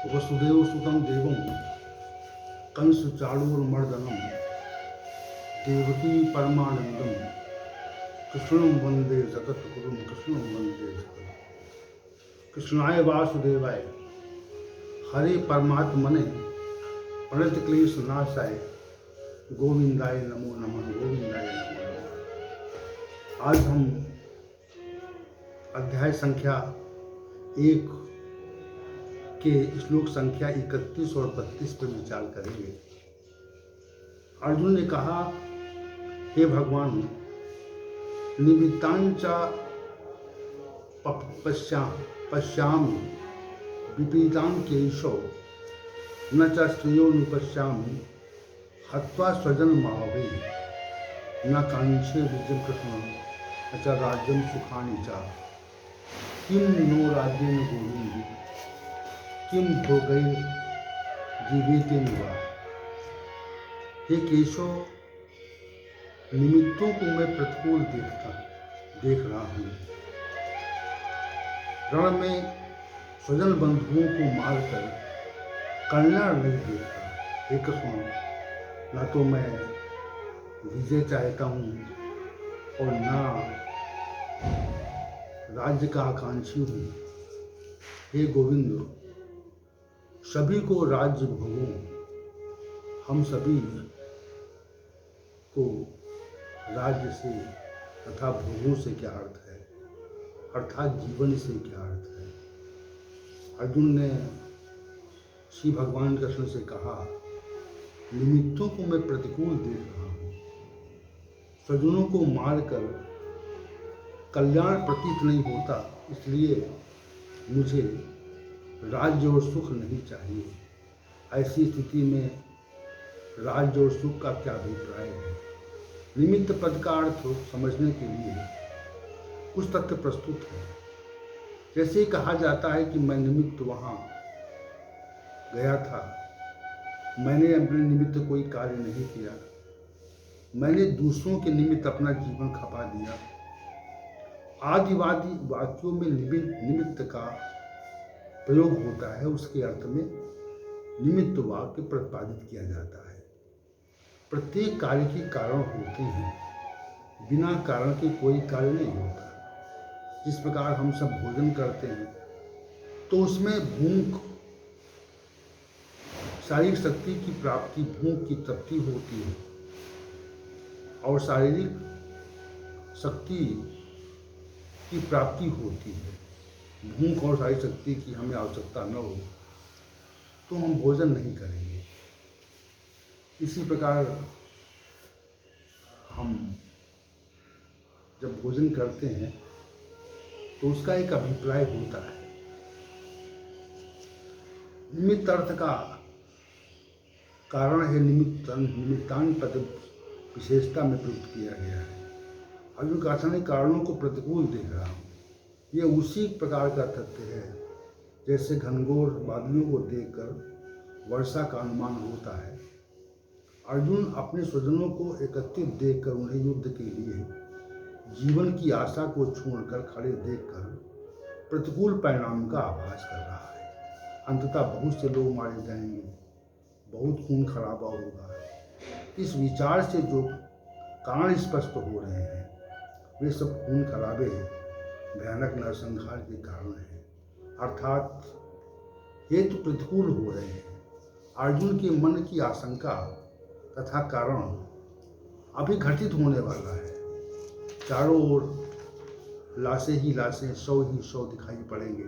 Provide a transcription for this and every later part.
वसुदेवसुतं देवं कंसचाणूरमर्दनं देवकी परमानंदम कृष्णं वंदे जगद्गुरुं कृष्णं वंदे जगद्गुरुं। कृष्णाय वासुदेवाय हरे परमात्मने प्रणतक्लेश नाशाय गोविंदाय नमो नमः गोविंदाय नमो नमः। आज हम अध्याय संख्या 1 के श्लोक संख्या 31 और 32 पर विचार करेंगे। अर्जुन ने कहा, हे भगवान, निमित्तांच पश्यामि विपरीतां केशव न च श्रेयोनुपश्यामि हत्वा स्वजनमावै न कांक्षे विजयं कृष्ण न च राज्यं सुखानि च किं नो राज्येन गोविन्द किं भोगैर्जीवेतेन वा। हे केशव, निमित्तों को मैं प्रतिकूल देख रहा हूँ। रण में स्वजन बंधुओं को मारकर कल्याण नहीं देखता। हे कृष्ण, न तो मैं विजय चाहता हूँ और न राज्य का आकांक्षी हूँ। हे गोविंद, सभी को राज्य भोगो। हम सभी को राज्य से तथा भोगों से क्या अर्थ है, अर्थात जीवन से क्या अर्थ है। अर्जुन ने श्री भगवान कृष्ण से कहा, निमित्तों को मैं प्रतिकूल देख रहा हूँ। स्वजनों को मारकर कल्याण प्रतीत नहीं होता, इसलिए मुझे राज्य और सुख नहीं चाहिए। ऐसी स्थिति में राज्य और सुख का क्या अभिप्राय है। निमित्त पद का अर्थ समझने के लिए कुछ तथ्य प्रस्तुत है। जैसे ही कहा जाता है कि मैं निमित्त वहाँ गया था, मैंने अपने निमित्त कोई कार्य नहीं किया, मैंने दूसरों के निमित्त अपना जीवन खपा दिया। आदिवादी वाक्यों में निमित्त का प्रयोग होता है, उसके अर्थ में निमित्त वाक्य प्रतिपादित किया जाता है। प्रत्येक कार्य के कारण होते हैं, बिना कारण के कोई कार्य नहीं होता। जिस प्रकार हम सब भोजन करते हैं तो उसमें भूख, शारीरिक शक्ति की प्राप्ति, भूख की तृप्ति होती है और शारीरिक शक्ति की प्राप्ति होती है। भूख और शारीरिक शक्ति की हमें आवश्यकता न हो तो हम भोजन नहीं करेंगे। इसी प्रकार हम जब भोजन करते हैं तो उसका एक अभिप्राय होता है। निमित्त अर्थ का कारण है निमित्तान पद विशेषता में प्रयुक्त किया गया है। अर्जुन का कथन कारणों को प्रतिकूल देख रहा हूँ। यह उसी प्रकार का तथ्य है जैसे घनघोर बादलों को देखकर वर्षा का अनुमान होता है। अर्जुन अपने स्वजनों को एकत्रित देखकर उन्हें युद्ध के लिए जीवन की आशा को छोड़कर खड़े देखकर प्रतिकूल परिणाम का आभास कर रहा है। अंततः बहुत से लोग मारे जाएंगे, बहुत खून खराबा होगा। इस विचार से जो कारण स्पष्ट हो रहे हैं, वे सब खून खराबे भयानक नरसंहार के कारण हैं, अर्थात हेतु प्रतिकूल हो रहे हैं। अर्जुन के मन की आशंका तथा कारण अभी घटित होने वाला है। चारों ओर लाशें ही लाशें, शव ही शव दिखाई पड़ेंगे।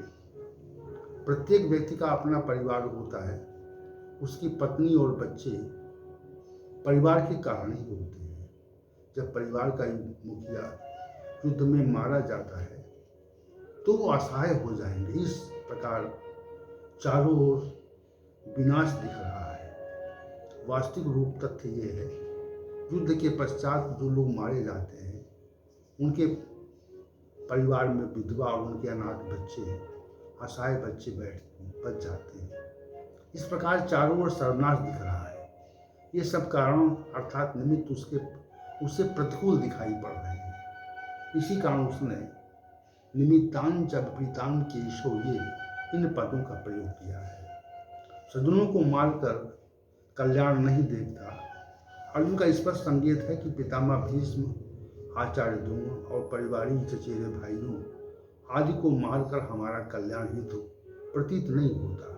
प्रत्येक व्यक्ति का अपना परिवार होता है, उसकी पत्नी और बच्चे परिवार के कारण ही होते हैं। जब परिवार का मुखिया युद्ध में मारा जाता है तो वो असहाय हो जाएंगे। इस प्रकार चारों ओर विनाश दिख रहा है। वास्तविक रूप तथ्य ये है, युद्ध के पश्चात जो लोग मारे जाते हैं उनके परिवार में विधवा और उनके अनाथ बच्चे, असहाय बच्चे बच जाते हैं। इस प्रकार चारों ओर सर्वनाश दिख रहा है। ये सब कारण अर्थात निमित्त उससे प्रतिकूल दिखाई पड़ रहे हैं। इसी कारण उसने निमित्तान च विपरीतान केशव, ये इन पदों का प्रयोग किया है। स्वजनों को मारकर कल्याण नहीं देखता। अर्जुन का स्पष्ट संकेत है कि पितामह भीष्म, आचार्य द्रोण और परिवारी चचेरे भाइयों आदि को मारकर हमारा कल्याण हेतु प्रतीत नहीं होता।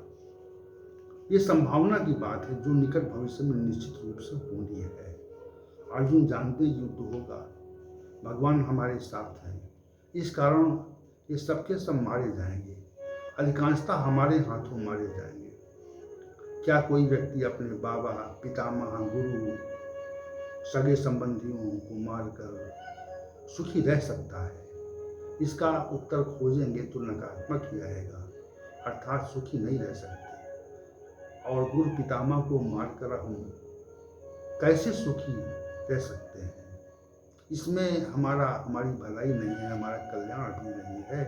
ये संभावना की बात है जो निकट भविष्य में निश्चित रूप से होनी है। अर्जुन जानते युद्ध होगा, भगवान हमारे साथ हैं, इस कारण ये सबके सब मारे जाएंगे, अधिकांशतः हमारे हाथों मारे जाएंगे। क्या कोई व्यक्ति अपने बाबा, पितामह, गुरु, सगे संबंधियों को मारकर सुखी रह सकता है? इसका उत्तर खोजेंगे तो नकारात्मक ही आएगा, अर्थात सुखी नहीं रह सकते। और गुरु पितामह को मारकर हम कैसे सुखी रह सकते हैं? इसमें हमारी भलाई नहीं है, हमारा कल्याण भी नहीं है।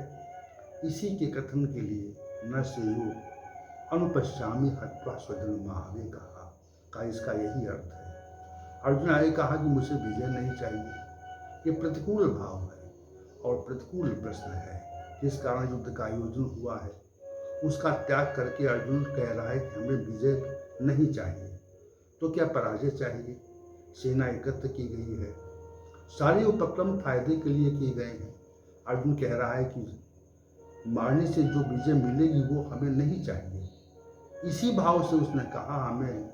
इसी के कथन के लिए न सेयो अनुपश्यामी हत्वा स्वजन महावे कहा का इसका यही अर्थ है। अर्जुन आगे कहा कि मुझे विजय नहीं चाहिए। ये प्रतिकूल भाव है और प्रतिकूल प्रश्न है, जिस कारण युद्ध का आयोजन हुआ है उसका त्याग करके अर्जुन कह रहा है कि हमें विजय नहीं चाहिए। तो क्या पराजय चाहिए? सेना एकत्र की गई है, सारे उपक्रम फायदे के लिए किए गए हैं। अर्जुन कह रहा है कि मारने से जो विजय मिलेगी वो हमें नहीं चाहिए। इसी भाव से उसने कहा हमें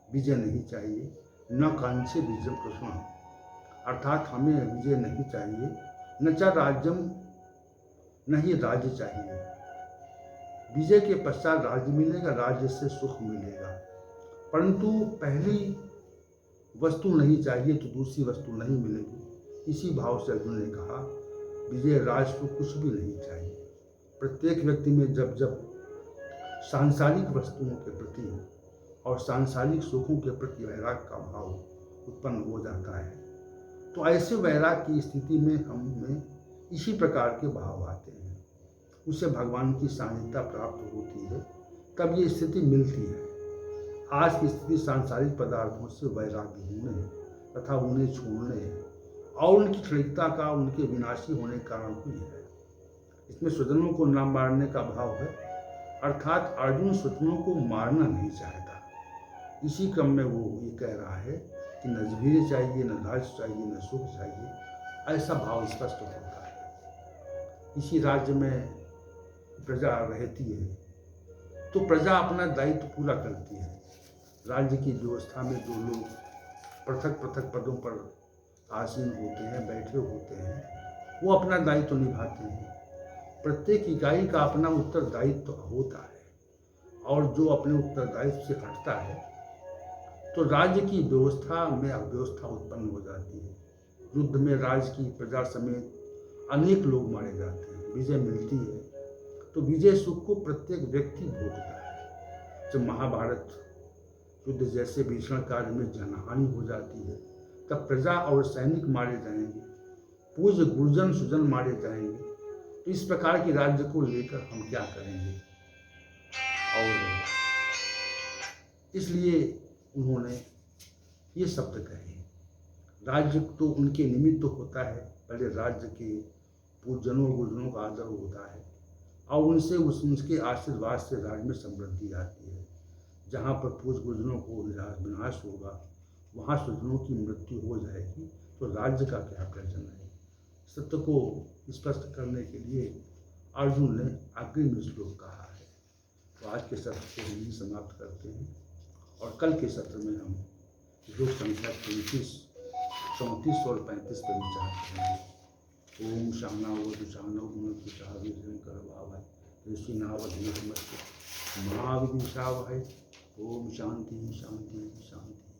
विजय नहीं चाहिए, न कांक्षे विजय कृष्ण, अर्थात हमें विजय नहीं चाहिए, न च राज्यम, न ही राज्य चाहिए। विजय के पश्चात राज्य मिलेगा, राज्य से सुख मिलेगा, परंतु पहली वस्तु नहीं चाहिए तो दूसरी वस्तु नहीं मिलेगी। इसी भाव से अर्जुन ने कहा विजय राज को कुछ भी नहीं चाहिए। प्रत्येक व्यक्ति में जब जब सांसारिक वस्तुओं के प्रति और सांसारिक सुखों के प्रति वैराग का भाव उत्पन्न हो जाता है, तो ऐसे वैराग की स्थिति में हमें इसी प्रकार के भाव आते हैं, उसे भगवान की सानिध्यता प्राप्त होती है, तब ये स्थिति मिलती है। आज की स्थिति सांसारिक पदार्थों से वैराग्य होने तथा उन्हें छोड़ने और उनकी क्षणिकता का उनके विनाशी होने के कारण हुई है। इसमें स्वजनों को न मारने का भाव है, अर्थात अर्जुन स्वजनों को मारना नहीं चाहता। इसी क्रम में वो ये कह रहा है कि न वीर्य चाहिए, न राज्य चाहिए, न सुख चाहिए, ऐसा भाव स्पष्ट होता है। इसी राज्य में प्रजा रहती है तो प्रजा अपना दायित्व पूरा करती है। राज्य की व्यवस्था में जो लोग पृथक पृथक पदों पर आसीन होते हैं, बैठे होते हैं, वो अपना दायित्व निभाते हैं। प्रत्येक इकाई का अपना उत्तरदायित्व होता है, और जो अपने उत्तरदायित्व से हटता है तो राज्य की व्यवस्था में अव्यवस्था उत्पन्न हो जाती है। युद्ध में राज्य की प्रजा समेत अनेक लोग मारे जाते हैं। विजय मिलती है तो विजय सुख को प्रत्येक व्यक्ति भोगता है। जब महाभारत युद्ध जैसे भीषण कार्य में जनहानि हो जाती है, तब प्रजा और सैनिक मारे जाएंगे, पूज्य गुरुजन सुजन मारे जाएंगे। तो इस प्रकार की राज्य को लेकर हम क्या करेंगे? और इसलिए उन्होंने ये शब्द कहे। राज्य तो उनके निमित्त होता है, पहले राज्य के पूजनों और गुरुजनों का आदर होता है और उनसे उनके आशीर्वाद से राज्य में समृद्धि आती है। जहाँ पर पूज गुरुजनों को विनाश होगा, वहाँ स्वजनों की मृत्यु हो जाएगी, तो राज्य का क्या प्रयोजन है? सत्य को स्पष्ट करने के लिए अर्जुन ने अग्रिम श्लोक कहा है। तो आज के सत्र को यही समाप्त करते हैं और कल के सत्र में हम श्लोक संख्या 33, 34 और 35 पर विचार करेंगे। ओम शानावतु शानौ गुणतु शावीर्यंकर भावै ऋषिनावधीतमस्तु महाविदिशावहै। ओम शांति शांति शांति।